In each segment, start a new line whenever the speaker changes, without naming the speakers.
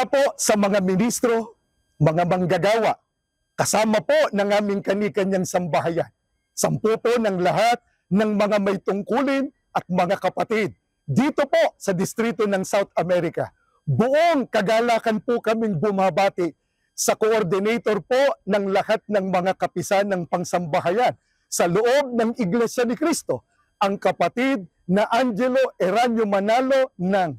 mula po sa mga ministro, mga manggagawa, kasama po ng aming kani-kanyang sambahayan. 10 po ng lahat ng mga may tungkulin at mga kapatid dito po sa distrito ng South America. Buong kagalakan po kaming bumabati sa coordinator po ng lahat ng mga kapisan ng pangsambahayan sa loob ng Iglesia ni Cristo, ang kapatid na Angelo Eranio Manalo ng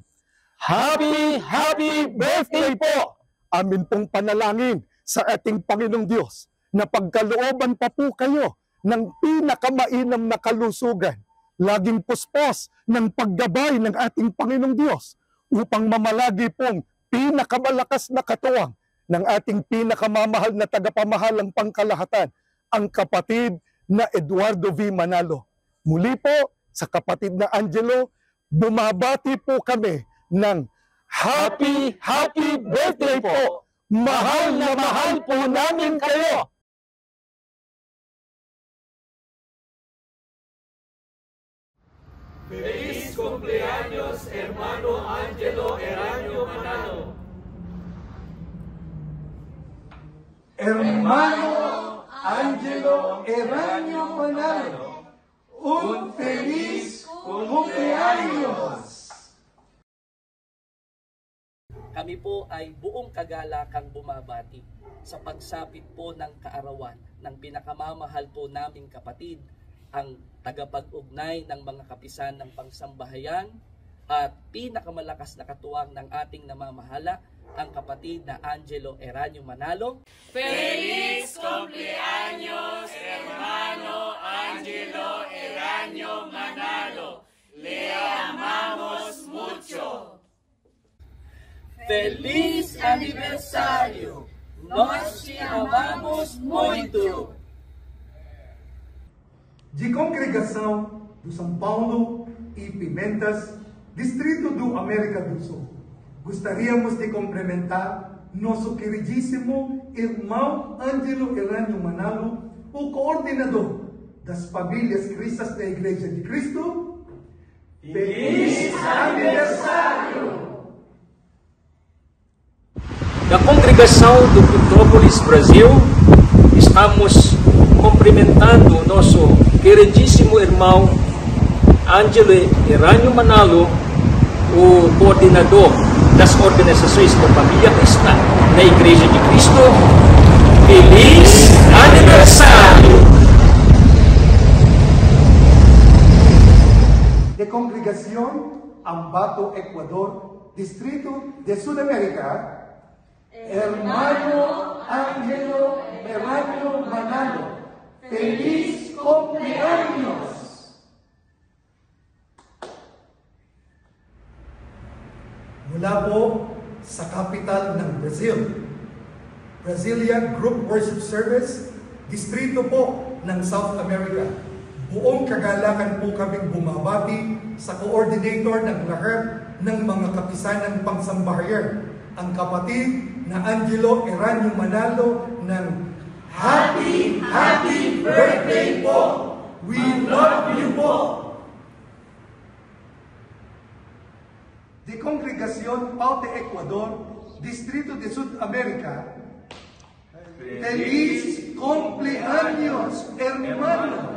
Happy Birthday po! Amin pong panalangin sa ating Panginoong Diyos na pagkalooban pa po kayo ng pinakamainam na kalusugan, laging puspos ng paggabay ng ating Panginoong Diyos upang mamalagi pong pinakamalakas na katuwang ng ating pinakamamahal na tagapamahalang pangkalahatan, ang kapatid na Eduardo V. Manalo. Muli po, sa kapatid na Angelo, bumabati po kami ng Happy Birthday po! Mahal na mahal po namin kayo!
Feliz cumpleaños, hermano Angelo Eranio Manalo.
Hermano Angelo Eranio Manalo, un feliz cumpleaños!
Kami po ay buong kagalakang bumabati sa pagsapit po ng kaarawan ng pinakamamahal po naming kapatid, ang tagapag-ugnay ng mga kapisan ng pangsambahayan at pinakamalakas na katuwang ng ating namamahala, ang kapatid na Angelo Eranio Manalo.
Feliz cumpleaños, hermano Angelo Eranio Manalo. Le amamos mucho.
Feliz aniversario! Nós te amamos muito!
De congregação do São Paulo e Pimentas, Distrito do América do Sul, gostaríamos de cumprimentar nosso queridíssimo irmão Angelo Eranio Manalo, o coordenador das famílias cristãs da Igreja de Cristo. Feliz aniversário!
Da congregação do Petrópolis Brasil, estamos cumprimentando o nosso queridíssimo irmão Angelo Eranio Manalo, o coordenador das organizações da família cristã na Igreja de Cristo. Feliz aniversário!
De congregação Ambato, Ecuador, Distrito de Sudamérica, Hermano Angelo Eranio Manalo, feliz cumpleaños! Mula po sa capital ng Brazil, Brasilia Group Worship Service, distrito po ng South America. Buong kagalakan po kaming bumabati sa coordinator ng lahat ng mga kapisan ng pangsambahayan, ang kapatid na Angelo Eranio Manalo ng Happy Birthday po! We love you po! De Congregación Paute, Ecuador, Distrito de Sudamérica, feliz cumpleaños, hermano!